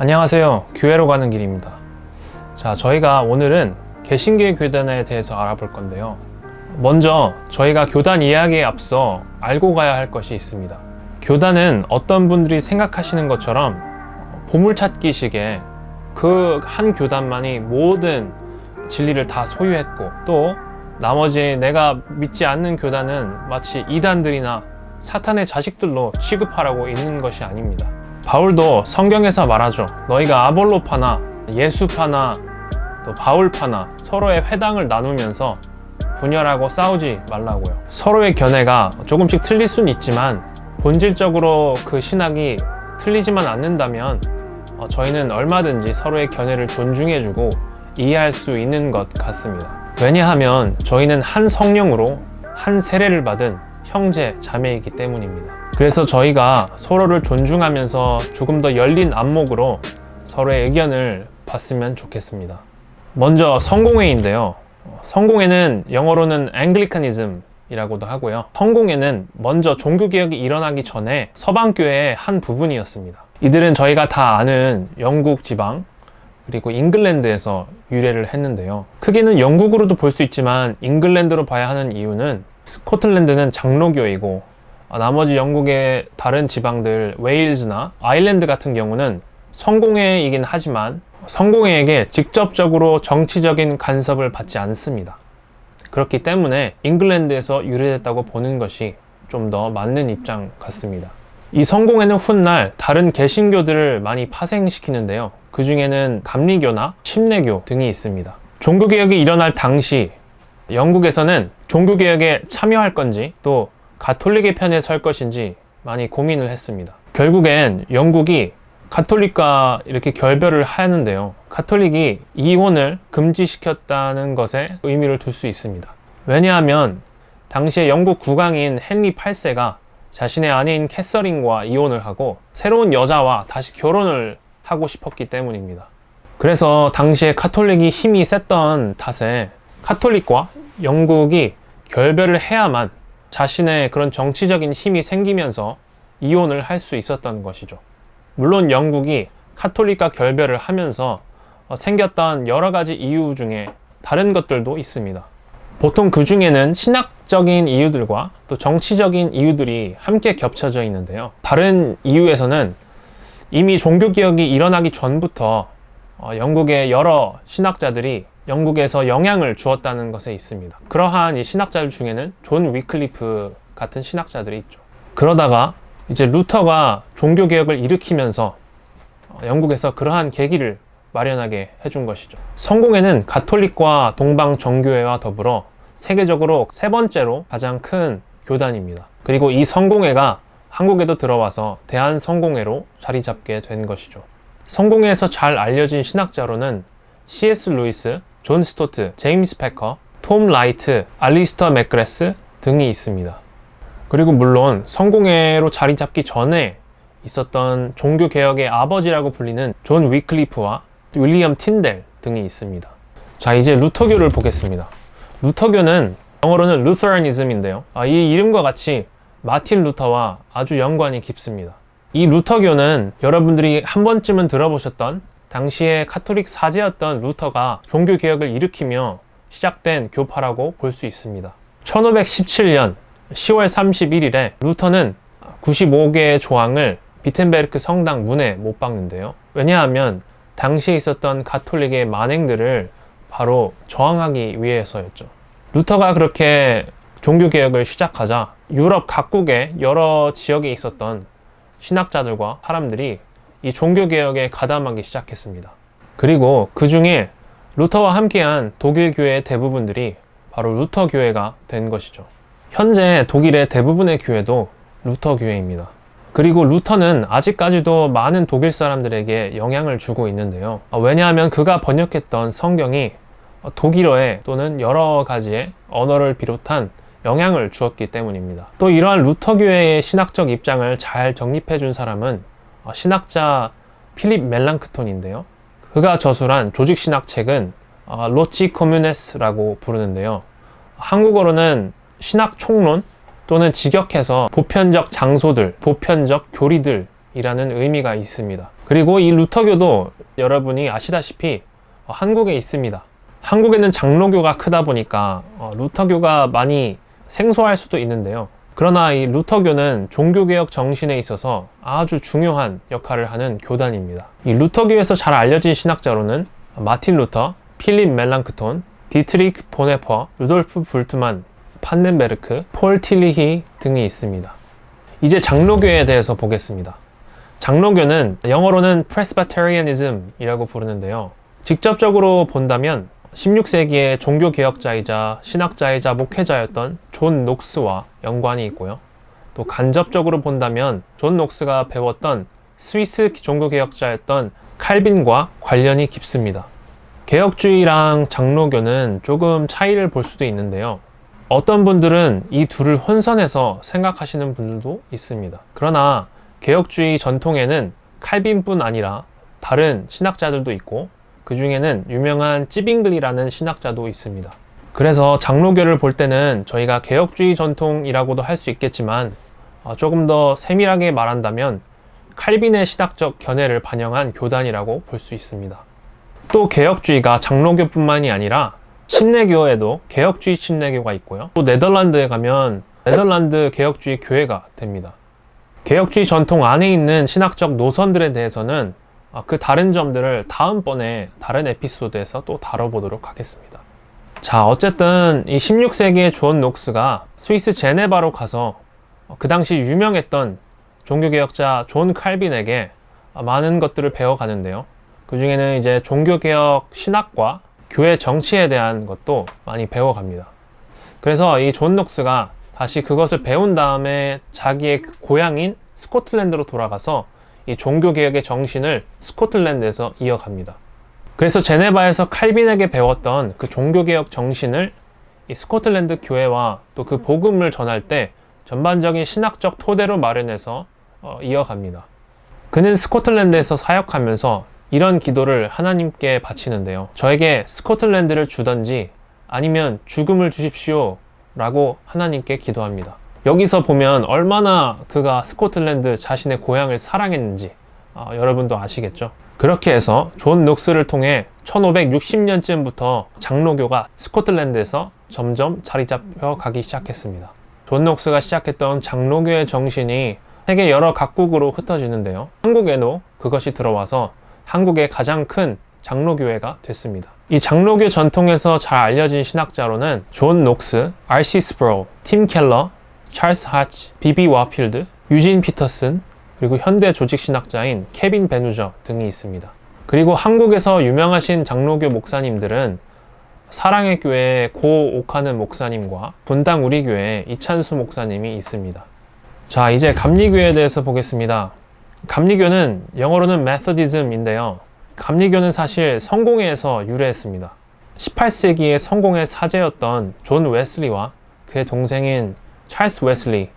안녕하세요. 교회로 가는 길입니다. 자, 저희가 오늘은 개신교의 교단에 대해서 알아볼 건데요. 먼저 저희가 교단 이야기에 앞서 알고 가야 할 것이 있습니다. 교단은 어떤 분들이 생각하시는 것처럼 보물찾기식의 그 한 교단만이 모든 진리를 다 소유했고, 또 나머지 내가 믿지 않는 교단은 마치 이단들이나 사탄의 자식들로 취급하라고 있는 것이 아닙니다. 바울도 성경에서 말하죠. 너희가 아볼로파나 예수파나 또 바울파나 서로의 회당을 나누면서 분열하고 싸우지 말라고요. 서로의 견해가 조금씩 틀릴 수는 있지만 본질적으로 그 신학이 틀리지만 않는다면 저희는 얼마든지 서로의 견해를 존중해주고 이해할 수 있는 것 같습니다. 왜냐하면 저희는 한 성령으로 한 세례를 받은 형제 자매이기 때문입니다. 그래서 저희가 서로를 존중하면서 조금 더 열린 안목으로 서로의 의견을 봤으면 좋겠습니다. 먼저 성공회인데요. 성공회는 영어로는 앵글리카니즘이라고도 하고요. 성공회는 먼저 종교개혁이 일어나기 전에 서방교회의 한 부분이었습니다. 이들은 저희가 다 아는 영국 지방 그리고 잉글랜드에서 유래를 했는데요. 크게는 영국으로도 볼 수 있지만 잉글랜드로 봐야 하는 이유는 스코틀랜드는 장로교이고 나머지 영국의 다른 지방들 웨일즈나 아일랜드 같은 경우는 성공회이긴 하지만 성공회에게 직접적으로 정치적인 간섭을 받지 않습니다. 그렇기 때문에 잉글랜드에서 유래됐다고 보는 것이 좀 더 맞는 입장 같습니다. 이 성공회는 훗날 다른 개신교들을 많이 파생시키는데요. 그 중에는 감리교나 침례교 등이 있습니다. 종교개혁이 일어날 당시 영국에서는 종교개혁에 참여할 건지 또 가톨릭의 편에 설 것인지 많이 고민을 했습니다. 결국엔 영국이 가톨릭과 이렇게 결별을 하는데요. 가톨릭이 이혼을 금지시켰다는 것에 의미를 둘 수 있습니다. 왜냐하면 당시에 영국 국왕인 헨리 8세가 자신의 아내인 캐서린과 이혼을 하고 새로운 여자와 다시 결혼을 하고 싶었기 때문입니다. 그래서 당시에 가톨릭이 힘이 셌던 탓에 가톨릭과 영국이 결별을 해야만 자신의 그런 정치적인 힘이 생기면서 이혼을 할 수 있었던 것이죠. 물론 영국이 카톨릭과 결별을 하면서 생겼던 여러 가지 이유 중에 다른 것들도 있습니다. 보통 그 중에는 신학적인 이유들과 또 정치적인 이유들이 함께 겹쳐져 있는데요. 다른 이유에서는 이미 종교개혁이 일어나기 전부터 영국의 여러 신학자들이 영국에서 영향을 주었다는 것에 있습니다. 그러한 이 신학자들 중에는 존 위클리프 같은 신학자들이 있죠. 그러다가 이제 루터가 종교개혁을 일으키면서 영국에서 그러한 계기를 마련하게 해준 것이죠. 성공회는 가톨릭과 동방 정교회와 더불어 세계적으로 세 번째로 가장 큰 교단입니다. 그리고 이 성공회가 한국에도 들어와서 대한성공회로 자리 잡게 된 것이죠. 성공회에서 잘 알려진 신학자로는 C.S. 루이스, 존 스토트, 제임스 패커, 톰 라이트, 알리스터 맥그레스 등이 있습니다. 그리고 물론 성공회로 자리 잡기 전에 있었던 종교개혁의 아버지라고 불리는 존 위클리프와 윌리엄 틴델 등이 있습니다. 자, 이제 루터교를 보겠습니다. 루터교는 영어로는 루터니즘인데요. 이 이름과 같이 마틴 루터와 아주 연관이 깊습니다. 이 루터교는 여러분들이 한 번쯤은 들어보셨던 당시의 카톨릭 사제였던 루터가 종교개혁을 일으키며 시작된 교파라고 볼 수 있습니다. 1517년 10월 31일에 루터는 95개의 조항을 비텐베르크 성당 문에 못 박는데요. 왜냐하면 당시에 있었던 가톨릭의 만행들을 바로 저항하기 위해서였죠. 루터가 그렇게 종교개혁을 시작하자 유럽 각국의 여러 지역에 있었던 신학자들과 사람들이 이 종교개혁에 가담하기 시작했습니다. 그리고 그 중에 루터와 함께한 독일 교회의 대부분들이 바로 루터 교회가 된 것이죠. 현재 독일의 대부분의 교회도 루터 교회입니다. 그리고 루터는 아직까지도 많은 독일 사람들에게 영향을 주고 있는데요. 왜냐하면 그가 번역했던 성경이 독일어에 또는 여러 가지의 언어를 비롯한 영향을 주었기 때문입니다. 또 이러한 루터 교회의 신학적 입장을 잘 정립해 준 사람은 신학자 필립 멜랑크톤인데요. 그가 저술한 조직신학 책은 로치 커뮤네스라고 부르는데요. 한국어로는 신학총론 또는 직역해서 보편적 장소들, 보편적 교리들이라는 의미가 있습니다. 그리고 이 루터교도 여러분이 아시다시피 한국에 있습니다. 한국에는 장로교가 크다 보니까 루터교가 많이 생소할 수도 있는데요. 그러나 이 루터교는 종교개혁 정신에 있어서 아주 중요한 역할을 하는 교단입니다. 이 루터교에서 잘 알려진 신학자로는 마틴 루터, 필립 멜랑크톤, 디트리크 보네퍼, 루돌프 불트만, 판넨베르크, 폴 틸리히 등이 있습니다. 이제 장로교에 대해서 보겠습니다. 장로교는 영어로는 Presbyterianism이라고 부르는데요. 직접적으로 본다면 16세기의 종교개혁자이자 신학자이자 목회자였던 존 녹스와 연관이 있고요. 또 간접적으로 본다면 존 녹스가 배웠던 스위스 종교개혁자였던 칼빈과 관련이 깊습니다. 개혁주의랑 장로교는 조금 차이를 볼 수도 있는데요. 어떤 분들은 이 둘을 혼선해서 생각하시는 분들도 있습니다. 그러나 개혁주의 전통에는 칼빈뿐 아니라 다른 신학자들도 있고 그 중에는 유명한 찌빙글이라는 신학자도 있습니다. 그래서 장로교를 볼 때는 저희가 개혁주의 전통이라고도 할 수 있겠지만 조금 더 세밀하게 말한다면 칼빈의 신학적 견해를 반영한 교단이라고 볼 수 있습니다. 또 개혁주의가 장로교뿐만이 아니라 침례교에도 개혁주의 침례교가 있고요. 또 네덜란드에 가면 네덜란드 개혁주의 교회가 됩니다. 개혁주의 전통 안에 있는 신학적 노선들에 대해서는 그 다른 점들을 다음번에 다른 에피소드에서 또 다뤄보도록 하겠습니다. 자, 어쨌든 이 16세기의 존 녹스가 스위스 제네바로 가서 그 당시 유명했던 종교개혁자 존 칼빈에게 많은 것들을 배워가는데요. 그 중에는 이제 종교개혁 신학과 교회 정치에 대한 것도 많이 배워갑니다. 그래서 이 존 녹스가 다시 그것을 배운 다음에 자기의 고향인 스코틀랜드로 돌아가서 이 종교개혁의 정신을 스코틀랜드에서 이어갑니다. 그래서 제네바에서 칼빈에게 배웠던 그 종교개혁 정신을 이 스코틀랜드 교회와 또 그 복음을 전할 때 전반적인 신학적 토대로 마련해서 이어갑니다. 그는 스코틀랜드에서 사역하면서 이런 기도를 하나님께 바치는데요. 저에게 스코틀랜드를 주던지 아니면 죽음을 주십시오 라고 하나님께 기도합니다. 여기서 보면 얼마나 그가 스코틀랜드 자신의 고향을 사랑했는지 여러분도 아시겠죠? 그렇게 해서 존 녹스를 통해 1560년쯤부터 장로교가 스코틀랜드에서 점점 자리 잡혀 가기 시작했습니다. 존 녹스가 시작했던 장로교의 정신이 세계 여러 각국으로 흩어지는데요. 한국에도 그것이 들어와서 한국의 가장 큰 장로교회가 됐습니다. 이 장로교 전통에서 잘 알려진 신학자로는 존 녹스, R.C. 스프로우, 팀 켈러, 찰스 하치, 비비 와필드, 유진 피터슨, 그리고 현대 조직 신학자인 케빈 베누저 등이 있습니다. 그리고 한국에서 유명하신 장로교 목사님들은 사랑의 교회의 고 옥하는 목사님과 분당 우리교회의 이찬수 목사님이 있습니다. 자, 이제 감리교에 대해서 보겠습니다. 감리교는 영어로는 메서디즘인데요. 감리교는 사실 성공회에서 유래했습니다. 18세기의 성공의 사제였던 존 웨슬리와 그의 동생인 찰스 웨슬리,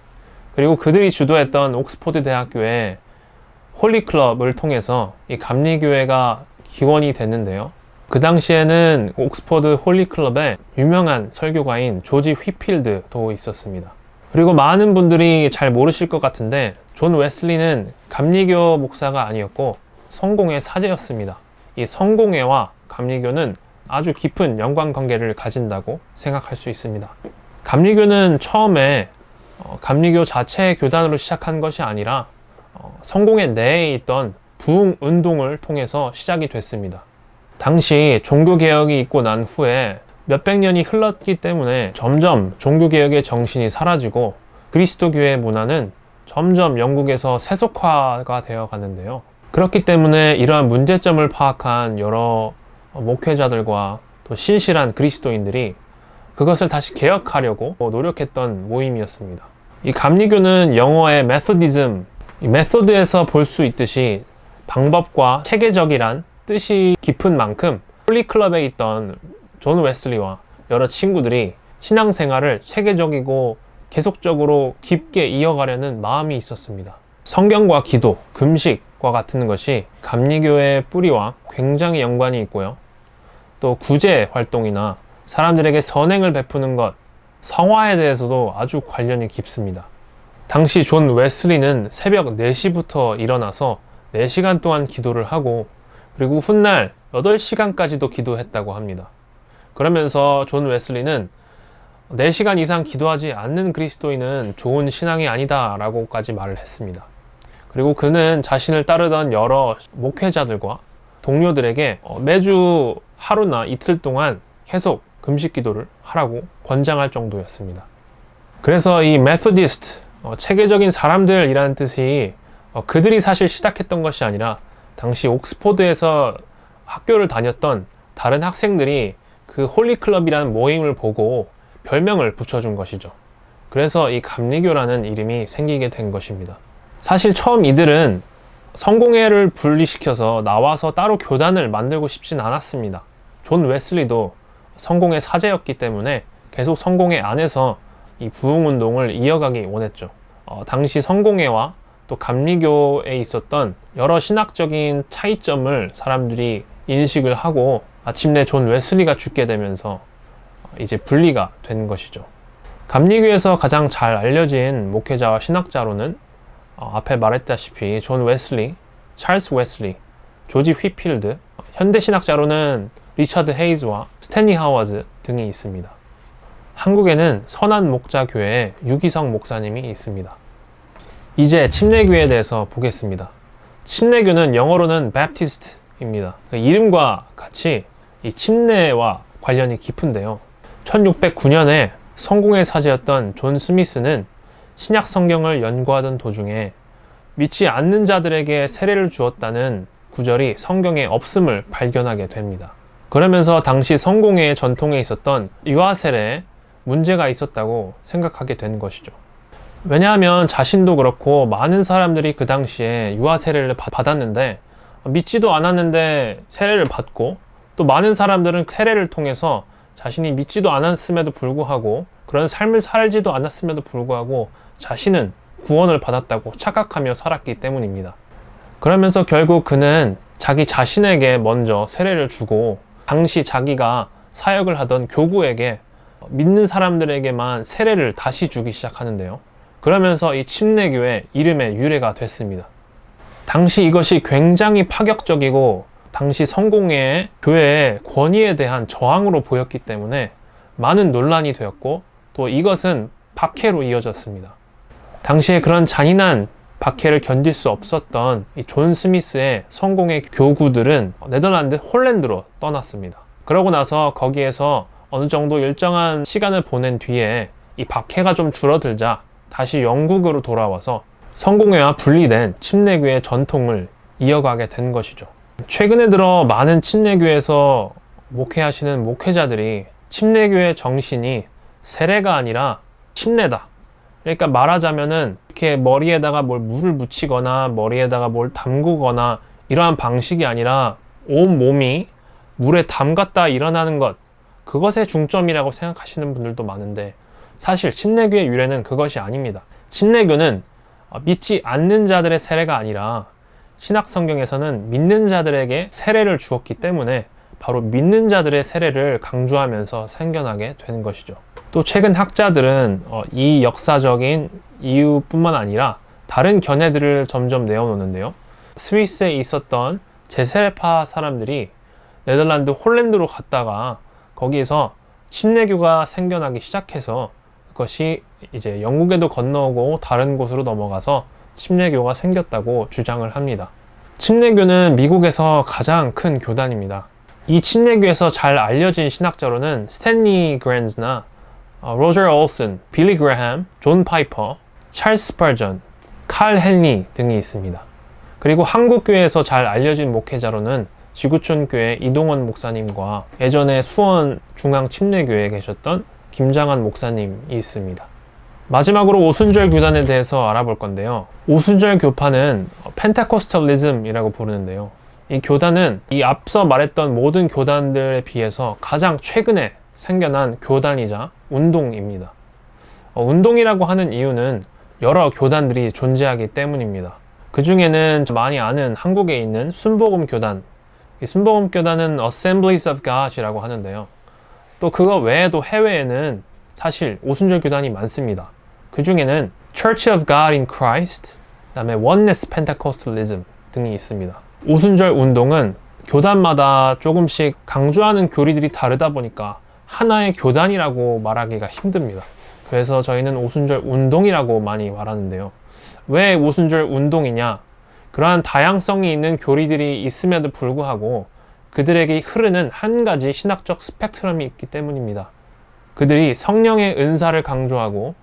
그리고 그들이 주도했던 옥스포드 대학교의 홀리클럽을 통해서 이 감리교회가 기원이 됐는데요. 그 당시에는 옥스포드 홀리클럽에 유명한 설교가인 조지 휘필드도 있었습니다. 그리고 많은 분들이 잘 모르실 것 같은데 존 웨슬리는 감리교 목사가 아니었고 성공회 사제였습니다. 이 성공회와 감리교는 아주 깊은 연관관계를 가진다고 생각할 수 있습니다. 감리교는 처음에 감리교 자체의 교단으로 시작한 것이 아니라 성공회 내에 있던 부흥운동을 통해서 시작이 됐습니다. 당시 종교개혁이 있고 난 후에 몇백 년이 흘렀기 때문에 점점 종교개혁의 정신이 사라지고 그리스도교의 문화는 점점 영국에서 세속화가 되어 가는데요. 그렇기 때문에 이러한 문제점을 파악한 여러 목회자들과 또 신실한 그리스도인들이 그것을 다시 개혁하려고 노력했던 모임이었습니다. 이 감리교는 영어의 메소디즘, 이 메소드에서 볼 수 있듯이 방법과 체계적이란 뜻이 깊은 만큼 홀리클럽에 있던 존 웨슬리와 여러 친구들이 신앙생활을 체계적이고 계속적으로 깊게 이어가려는 마음이 있었습니다. 성경과 기도, 금식과 같은 것이 감리교의 뿌리와 굉장히 연관이 있고요. 또 구제 활동이나 사람들에게 선행을 베푸는 것, 성화에 대해서도 아주 관련이 깊습니다. 당시 존 웨슬리는 새벽 4시부터 일어나서 4시간 동안 기도를 하고 그리고 훗날 8시간까지도 기도했다고 합니다. 그러면서 존 웨슬리는 4시간 이상 기도하지 않는 그리스도인은 좋은 신앙이 아니다 라고까지 말을 했습니다. 그리고 그는 자신을 따르던 여러 목회자들과 동료들에게 매주 하루나 이틀 동안 계속 금식 기도를 하라고 권장할 정도였습니다. 그래서 이 메소디스트, 체계적인 사람들이라는 뜻이 그들이 사실 시작했던 것이 아니라 당시 옥스포드에서 학교를 다녔던 다른 학생들이 그 홀리클럽이라는 모임을 보고 별명을 붙여준 것이죠. 그래서 이 감리교라는 이름이 생기게 된 것입니다. 사실 처음 이들은 성공회를 분리시켜서 나와서 따로 교단을 만들고 싶진 않았습니다. 존 웨슬리도 성공회 사제였기 때문에 계속 성공회 안에서 이 부흥운동을 이어가기 원했죠. 당시 성공회와 또 감리교에 있었던 여러 신학적인 차이점을 사람들이 인식을 하고 마침내 존 웨슬리가 죽게 되면서 이제 분리가 된 것이죠. 감리교에서 가장 잘 알려진 목회자와 신학자로는 앞에 말했다시피 존 웨슬리, 찰스 웨슬리, 조지 휘필드, 현대 신학자로는 리처드 헤이즈와 스탠리 하워즈 등이 있습니다. 한국에는 선한 목자 교회의 유기성 목사님이 있습니다. 이제 침례교에 대해서 보겠습니다. 침례교는 영어로는 Baptist입니다. 이름과 같이 이 침례와 관련이 깊은데요. 1609년에 성공회 사제였던 존 스미스는 신약 성경을 연구하던 도중에 믿지 않는 자들에게 세례를 주었다는 구절이 성경에 없음을 발견하게 됩니다. 그러면서 당시 성공회의 전통에 있었던 유아세례에 문제가 있었다고 생각하게 된 것이죠. 왜냐하면 자신도 그렇고 많은 사람들이 그 당시에 유아세례를 받았는데 믿지도 않았는데 세례를 받고 또 많은 사람들은 세례를 통해서 자신이 믿지도 않았음에도 불구하고 그런 삶을 살지도 않았음에도 불구하고 자신은 구원을 받았다고 착각하며 살았기 때문입니다. 그러면서 결국 그는 자기 자신에게 먼저 세례를 주고 당시 자기가 사역을 하던 교구에게 믿는 사람들에게만 세례를 다시 주기 시작하는데요. 그러면서 이 침례교의 이름의 유래가 됐습니다. 당시 이것이 굉장히 파격적이고 당시 성공회의 교회의 권위에 대한 저항으로 보였기 때문에 많은 논란이 되었고 또 이것은 박해로 이어졌습니다. 당시에 그런 잔인한 박해를 견딜 수 없었던 이 존 스미스의 성공회 교구들은 네덜란드 홀랜드로 떠났습니다. 그러고 나서 거기에서 어느 정도 일정한 시간을 보낸 뒤에 이 박해가 좀 줄어들자 다시 영국으로 돌아와서 성공회와 분리된 침례교의 전통을 이어가게 된 것이죠. 최근에 들어 많은 침례교에서 목회하시는 목회자들이 침례교의 정신이 세례가 아니라 침례다. 그러니까 말하자면은 이렇게 머리에다가 물을 묻히거나 머리에다가 뭘 담그거나 이러한 방식이 아니라 온 몸이 물에 담갔다 일어나는 것, 그것의 중점이라고 생각하시는 분들도 많은데 사실 침례교의 유래는 그것이 아닙니다. 침례교는 믿지 않는 자들의 세례가 아니라 신약 성경에서는 믿는 자들에게 세례를 주었기 때문에 바로 믿는 자들의 세례를 강조하면서 생겨나게 되는 것이죠. 또 최근 학자들은 이 역사적인 이유뿐만 아니라 다른 견해들을 점점 내어놓는데요. 스위스에 있었던 제세례파 사람들이 네덜란드 홀랜드로 갔다가 거기에서 침례교가 생겨나기 시작해서 그것이 이제 영국에도 건너오고 다른 곳으로 넘어가서 침례교가 생겼다고 주장을 합니다. 침례교는 미국에서 가장 큰 교단입니다. 이 침례교에서 잘 알려진 신학자로는 스탠리 그랜즈나 로저 올슨, 빌리 그레햄, 존 파이퍼, 찰스 스펄전, 칼 헨리 등이 있습니다. 그리고 한국교회에서 잘 알려진 목회자로는 지구촌교회 이동원 목사님과 예전에 수원 중앙침례교회에 계셨던 김장한 목사님이 있습니다. 마지막으로 오순절 교단에 대해서 알아볼 건데요. 오순절 교파는 펜테코스탈리즘이라고 부르는데요. 이 교단은 이 앞서 말했던 모든 교단들에 비해서 가장 최근에 생겨난 교단이자 운동입니다. 운동이라고 하는 이유는 여러 교단들이 존재하기 때문입니다. 그 중에는 많이 아는 한국에 있는 순복음 교단, 이 순복음 교단은 Assemblies of God이라고 하는데요. 또 그거 외에도 해외에는 사실 오순절 교단이 많습니다. 그 중에는 Church of God in Christ, 그 다음에 Oneness Pentecostalism 등이 있습니다. 오순절 운동은 교단마다 조금씩 강조하는 교리들이 다르다 보니까 하나의 교단이라고 말하기가 힘듭니다. 그래서 저희는 오순절 운동이라고 많이 말하는데요. 왜 오순절 운동이냐? 그러한 다양성이 있는 교리들이 있음에도 불구하고 그들에게 흐르는 한 가지 신학적 스펙트럼이 있기 때문입니다. 그들이 성령의 은사를 강조하고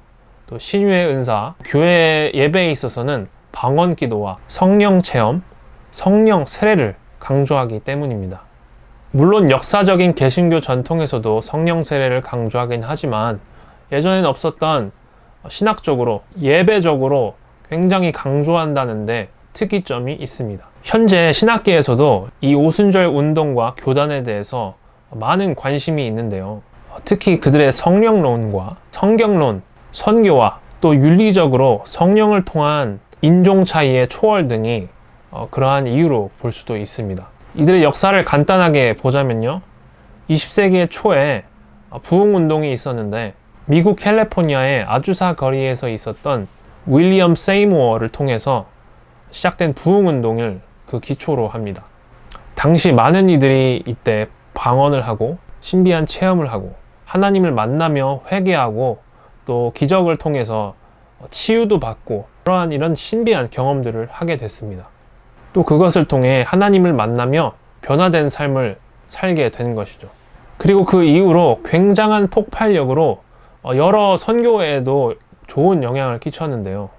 또 신유의 은사, 교회 예배에 있어서는 방언 기도와 성령 체험, 성령 세례를 강조하기 때문입니다. 물론 역사적인 개신교 전통에서도 성령 세례를 강조하긴 하지만 예전엔 없었던 신학적으로, 예배적으로 굉장히 강조한다는데 특이점이 있습니다. 현재 신학계에서도 이 오순절 운동과 교단에 대해서 많은 관심이 있는데요. 특히 그들의 성령론과 성경론, 선교와 또 윤리적으로 성령을 통한 인종 차이의 초월 등이 그러한 이유로 볼 수도 있습니다. 이들의 역사를 간단하게 보자면요. 20세기 초에 부흥운동이 있었는데 미국 캘리포니아의 아주사 거리에서 있었던 윌리엄 세이모어를 통해서 시작된 부흥운동을 그 기초로 합니다. 당시 많은 이들이 이때 방언을 하고 신비한 체험을 하고 하나님을 만나며 회개하고 또 기적을 통해서 치유도 받고 그러한 이런 신비한 경험들을 하게 됐습니다. 또 그것을 통해 하나님을 만나며 변화된 삶을 살게 된 것이죠. 그리고 그 이후로 굉장한 폭발력으로 여러 선교에도 좋은 영향을 끼쳤는데요.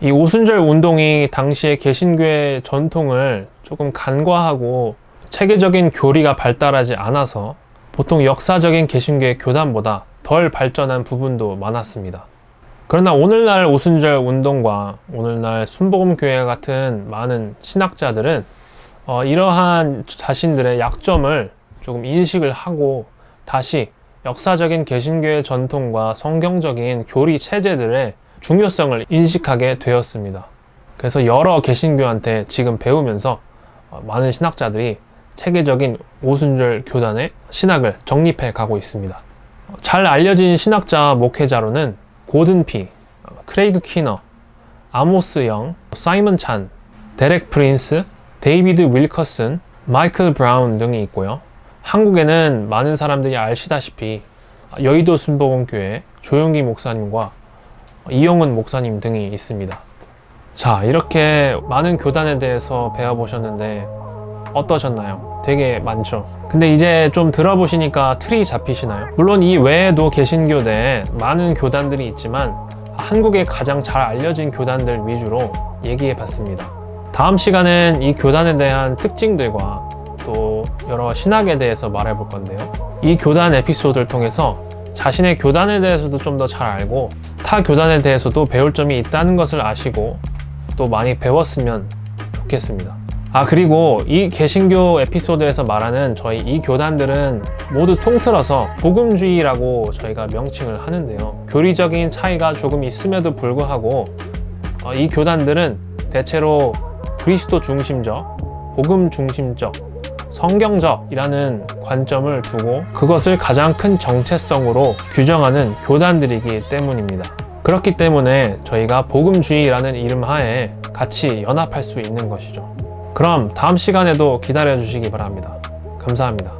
이 오순절 운동이 당시의 개신교의 전통을 조금 간과하고 체계적인 교리가 발달하지 않아서 보통 역사적인 개신교의 교단보다 덜 발전한 부분도 많았습니다. 그러나 오늘날 오순절 운동과 오늘날 순복음교회 같은 많은 신학자들은 이러한 자신들의 약점을 조금 인식을 하고 다시 역사적인 개신교의 전통과 성경적인 교리 체제들의 중요성을 인식하게 되었습니다. 그래서 여러 개신교한테 지금 배우면서 많은 신학자들이 체계적인 오순절 교단의 신학을 정립해 가고 있습니다. 잘 알려진 신학자 목회자로는 고든 피, 크레이그 키너, 아모스 영, 사이먼 찬, 데렉 프린스, 데이비드 윌커슨, 마이클 브라운 등이 있고요. 한국에는 많은 사람들이 아시다시피 여의도 순복음교회 조용기 목사님과 이용은 목사님 등이 있습니다. 자, 이렇게 많은 교단에 대해서 배워보셨는데 어떠셨나요? 되게 많죠? 근데 이제 좀 들어보시니까 틀이 잡히시나요? 물론 이 외에도 개신교 내에 많은 교단들이 있지만 한국에 가장 잘 알려진 교단들 위주로 얘기해 봤습니다. 다음 시간은 이 교단에 대한 특징들과 또 여러 신학에 대해서 말해 볼 건데요. 이 교단 에피소드를 통해서 자신의 교단에 대해서도 좀 더 잘 알고 타 교단에 대해서도 배울 점이 있다는 것을 아시고 또 많이 배웠으면 좋겠습니다. 그리고 이 개신교 에피소드에서 말하는 저희 이 교단들은 모두 통틀어서 복음주의라고 저희가 명칭을 하는데요. 교리적인 차이가 조금 있음에도 불구하고 이 교단들은 대체로 그리스도 중심적, 복음 중심적, 성경적이라는 관점을 두고 그것을 가장 큰 정체성으로 규정하는 교단들이기 때문입니다. 그렇기 때문에 저희가 복음주의라는 이름 하에 같이 연합할 수 있는 것이죠. 그럼 다음 시간에도 기다려 주시기 바랍니다. 감사합니다.